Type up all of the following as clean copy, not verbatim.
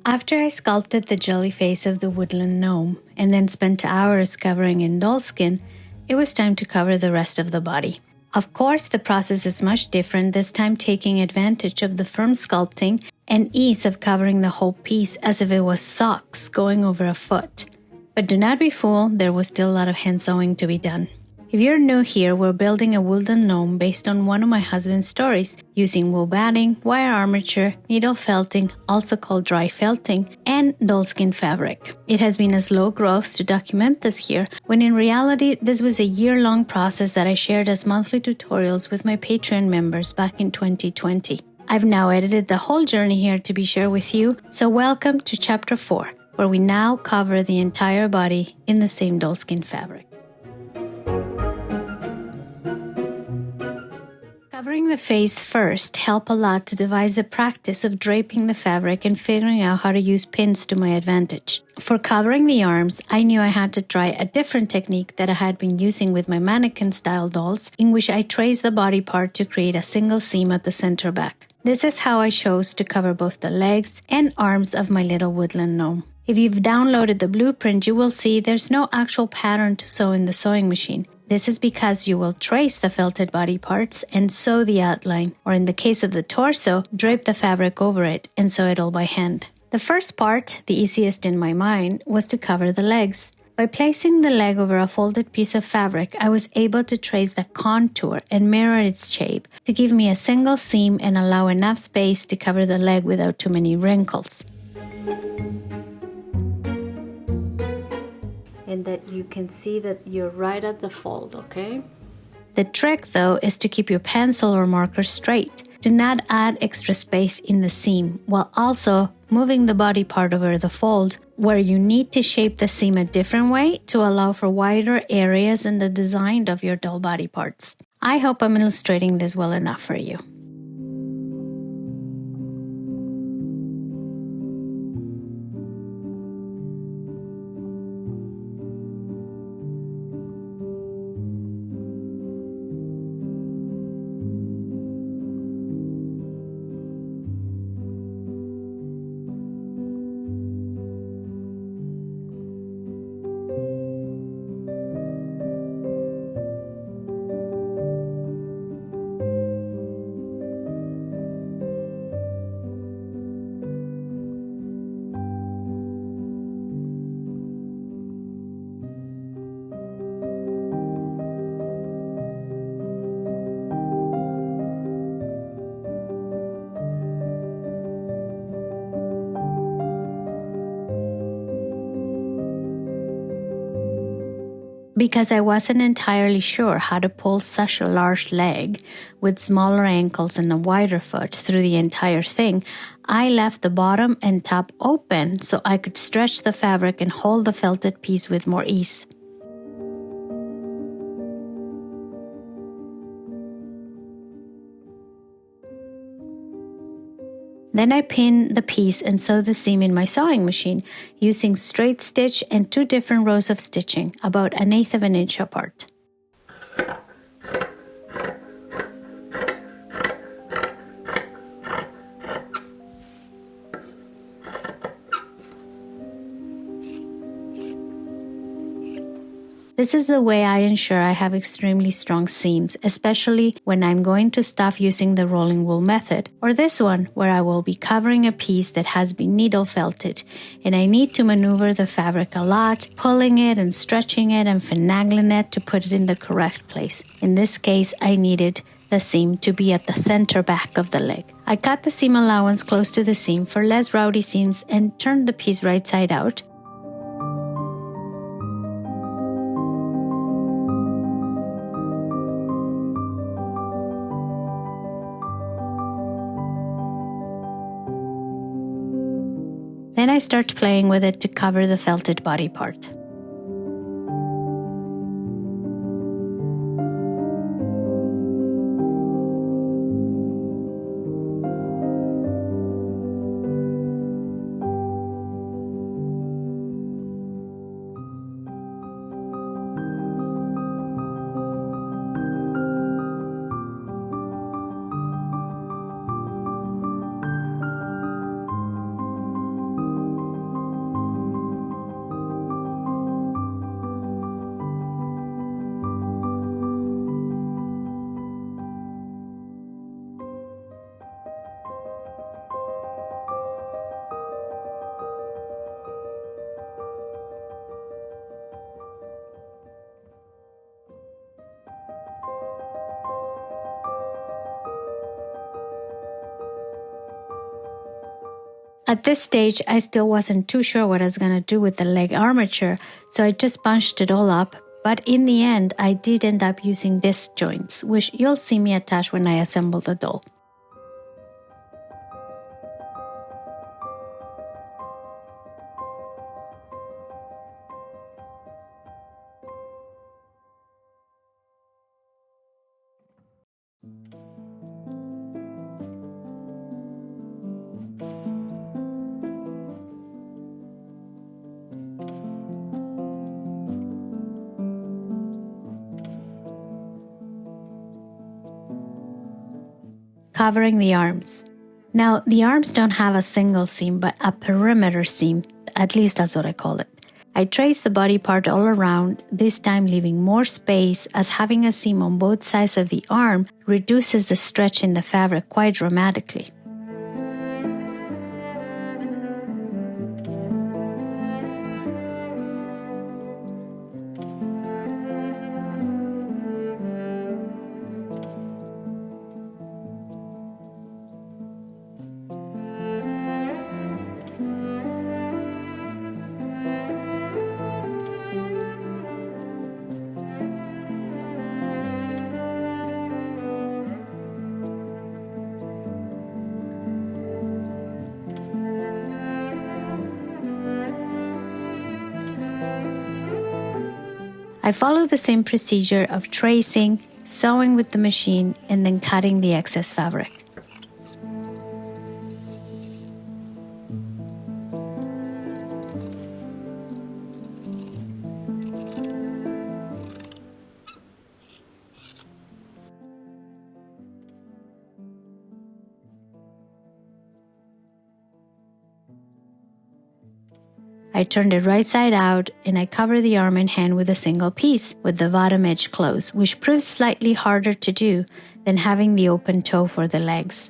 After I sculpted the jelly face of the woodland gnome and then spent hours covering in doll skin, it was time to cover the rest of the body. Of course, the process is much different, this time taking advantage of the firm sculpting and ease of covering the whole piece as if it was socks going over a foot. But do not be fooled, there was still a lot of hand sewing to be done. If you're new here, we're building a woodland gnome based on one of my husband's stories, using wool batting, wire armature, needle felting, also called dry felting, and dollskin fabric. It has been a slow growth to document this here, when in reality this was a year-long process that I shared as monthly tutorials with my Patreon members back in 2020. I've now edited the whole journey here to be shared with you, so welcome to Chapter 4, where we now cover the entire body in the same dollskin fabric. Covering the face first helped a lot to devise the practice of draping the fabric and figuring out how to use pins to my advantage. For covering the arms, I knew I had to try a different technique that I had been using with my mannequin-style dolls, in which I traced the body part to create a single seam at the center back. This is how I chose to cover both the legs and arms of my little woodland gnome. If you've downloaded the blueprint, you will see there's no actual pattern to sew in the sewing machine. This is because you will trace the felted body parts and sew the outline, or in the case of the torso, drape the fabric over it and sew it all by hand. The first part, the easiest in my mind, was to cover the legs. By placing the leg over a folded piece of fabric, I was able to trace the contour and mirror its shape to give me a single seam and allow enough space to cover the leg without too many wrinkles. And that you can see that you're right at the fold, okay? The trick, though, is to keep your pencil or marker straight. Do not add extra space in the seam, while also moving the body part over the fold, where you need to shape the seam a different way to allow for wider areas in the design of your doll body parts. I hope I'm illustrating this well enough for you. Because I wasn't entirely sure how to pull such a large leg with smaller ankles and a wider foot through the entire thing, I left the bottom and top open so I could stretch the fabric and hold the felted piece with more ease. Then I pinned the piece and sewed the seam in my sewing machine using straight stitch and 2 different rows of stitching, about 1/8 of an inch apart. This is the way I ensure I have extremely strong seams, especially when I'm going to stuff using the rolling wool method, or this one where I will be covering a piece that has been needle felted, and I need to maneuver the fabric a lot, pulling it and stretching it and finagling it to put it in the correct place. In this case, I needed the seam to be at the center back of the leg. I cut the seam allowance close to the seam for less rowdy seams and turned the piece right side out. Then I start playing with it to cover the felted body part. At this stage, I still wasn't too sure what I was going to do with the leg armature, so I just bunched it all up. But in the end, I did end up using disc joints, which you'll see me attach when I assemble the doll. Covering the arms. Now, the arms don't have a single seam, but a perimeter seam. At least that's what I call it. I traced the body part all around, this time leaving more space, as having a seam on both sides of the arm reduces the stretch in the fabric quite dramatically. I follow the same procedure of tracing, sewing with the machine, and then cutting the excess fabric. I turned it right side out and I cover the arm and hand with a single piece with the bottom edge closed, which proves slightly harder to do than having the open toe for the legs.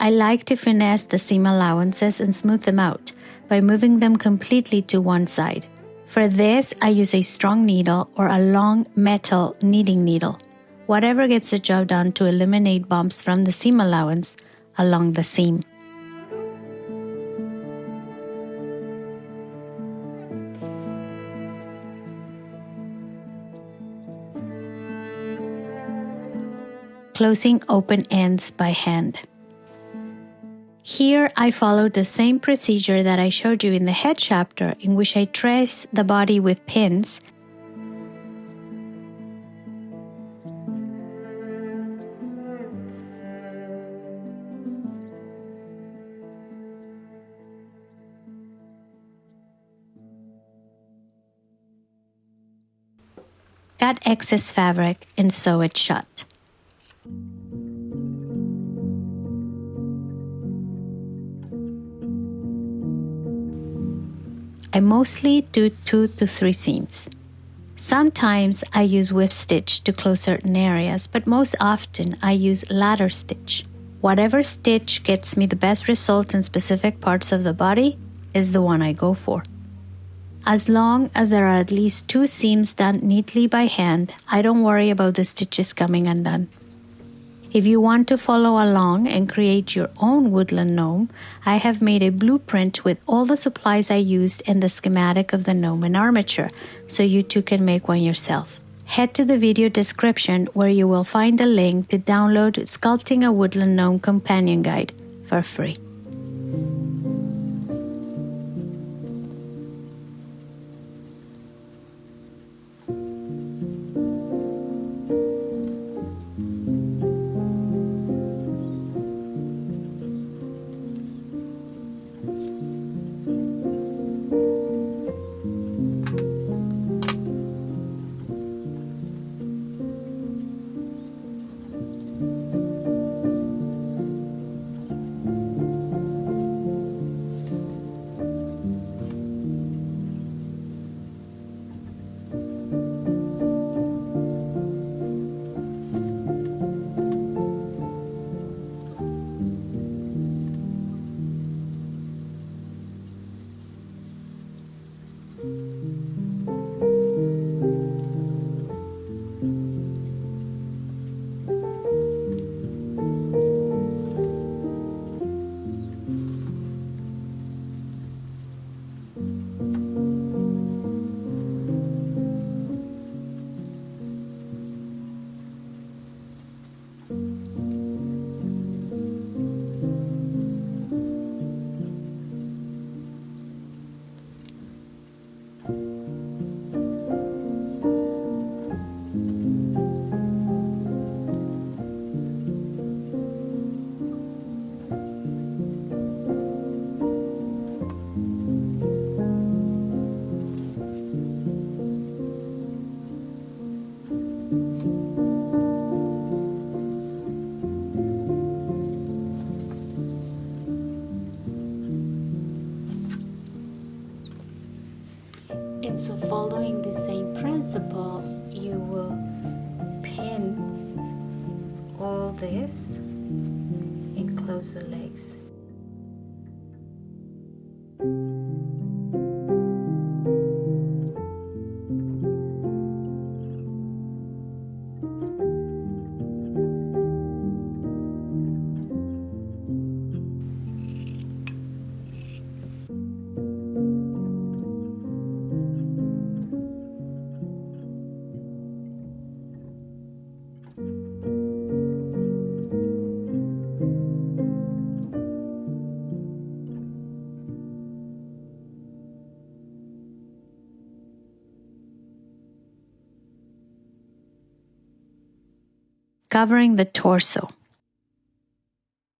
I like to finesse the seam allowances and smooth them out by moving them completely to one side. For this, I use a strong needle or a long metal kneading needle, whatever gets the job done to eliminate bumps from the seam allowance along the seam. Closing open ends by hand. Here I followed the same procedure that I showed you in the head chapter, in which I trace the body with pins cut excess fabric and sew it shut. I mostly do 2 to 3 seams. Sometimes I use whip stitch to close certain areas, but most often I use ladder stitch. Whatever stitch gets me the best result in specific parts of the body is the one I go for. As long as there are at least 2 seams done neatly by hand, I don't worry about the stitches coming undone. If you want to follow along and create your own woodland gnome, I have made a blueprint with all the supplies I used and the schematic of the gnome and armature, so you too can make one yourself. Head to the video description where you will find a link to download Sculpting a Woodland Gnome Companion Guide for free. So following the same principle, you will pin all this and close the legs. Covering the torso.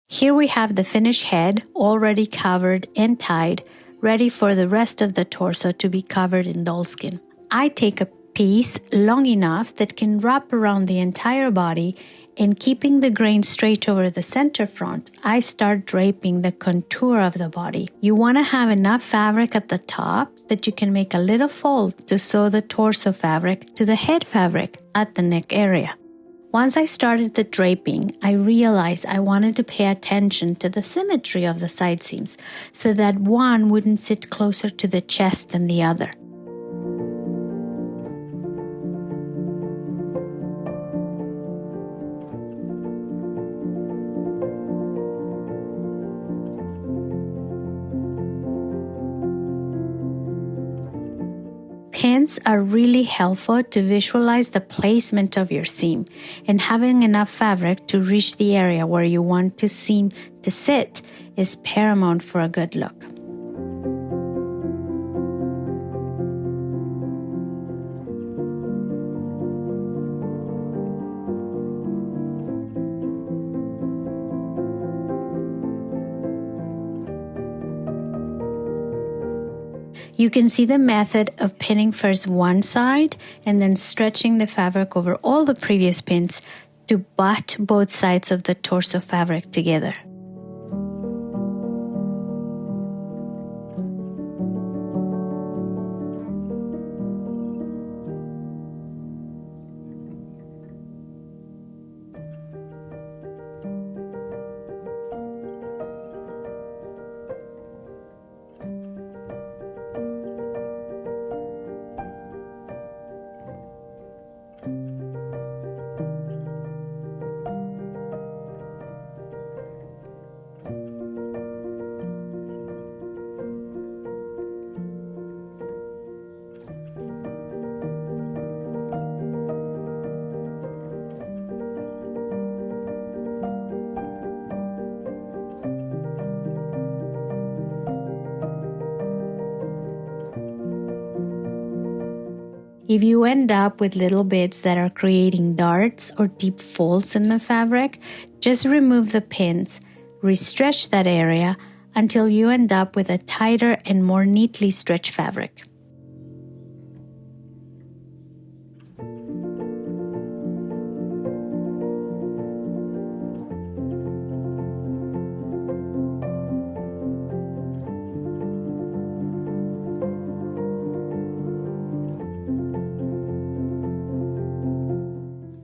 Here we have the finished head already covered and tied, ready for the rest of the torso to be covered in dollskin. I take a piece long enough that can wrap around the entire body, and keeping the grain straight over the center front, I start draping the contour of the body. You want to have enough fabric at the top that you can make a little fold to sew the torso fabric to the head fabric at the neck area. Once I started the draping, I realized I wanted to pay attention to the symmetry of the side seams so that one wouldn't sit closer to the chest than the other. Pins are really helpful to visualize the placement of your seam, and having enough fabric to reach the area where you want the seam to sit is paramount for a good look. You can see the method of pinning first one side and then stretching the fabric over all the previous pins to butt both sides of the torso fabric together. If you end up with little bits that are creating darts or deep folds in the fabric, just remove the pins, restretch that area until you end up with a tighter and more neatly stretched fabric.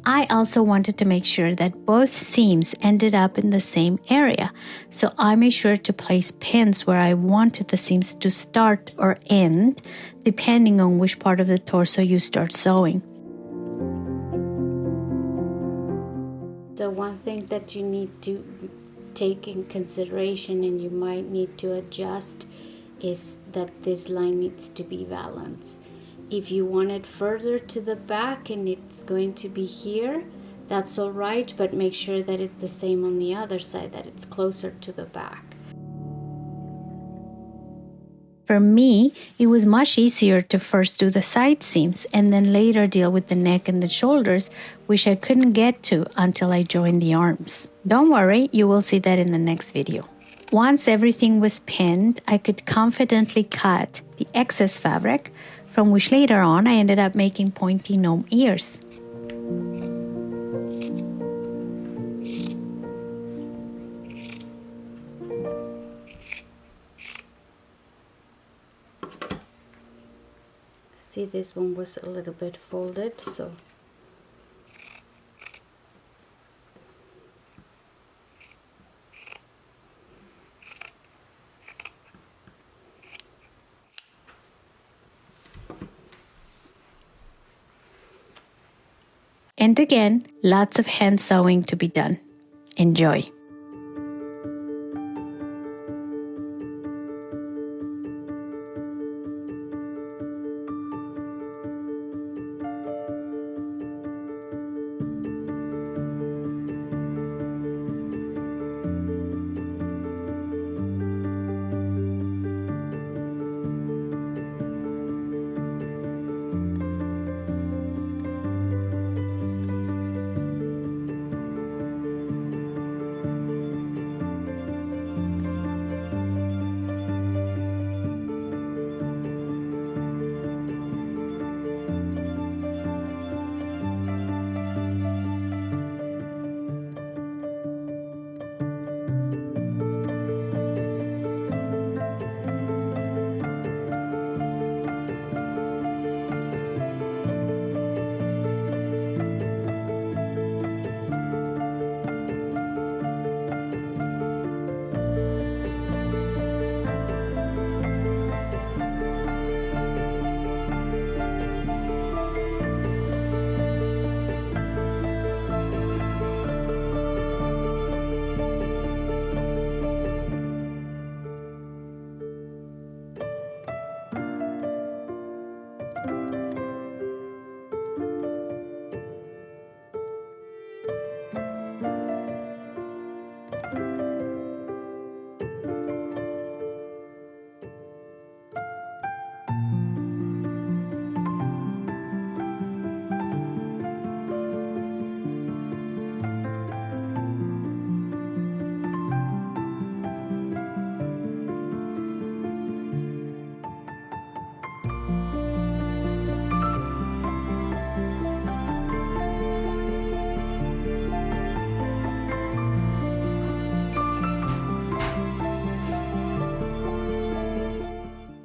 I also wanted to make sure that both seams ended up in the same area, so I made sure to place pins where I wanted the seams to start or end, depending on which part of the torso you start sewing. So one thing that you need to take in consideration and you might need to adjust is that this line needs to be balanced. If you want it further to the back and it's going to be here, that's all right, but make sure that it's the same on the other side, that it's closer to the back. For me, it was much easier to first do the side seams and then later deal with the neck and the shoulders, which I couldn't get to until I joined the arms. Don't worry, you will see that in the next video. Once everything was pinned, I could confidently cut the excess fabric, from which later on I ended up making pointy gnome ears. see this one was a little bit folded, so and again, lots of hand sewing to be done. Enjoy!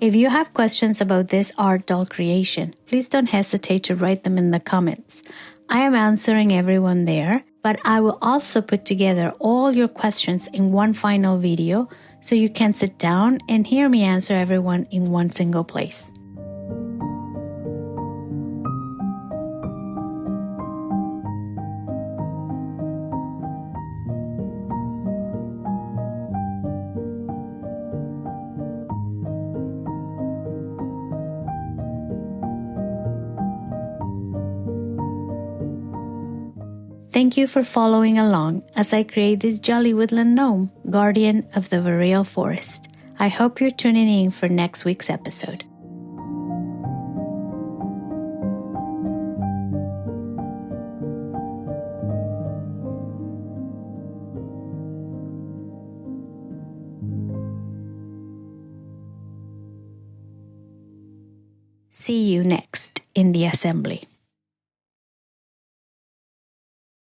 If you have questions about this art doll creation, please don't hesitate to write them in the comments. I am answering everyone there, but I will also put together all your questions in one final video so you can sit down and hear me answer everyone in one single place. Thank you for following along as I create this jolly woodland gnome, guardian of the boreal forest. I hope you're tuning in for next week's episode. See you next in the assembly.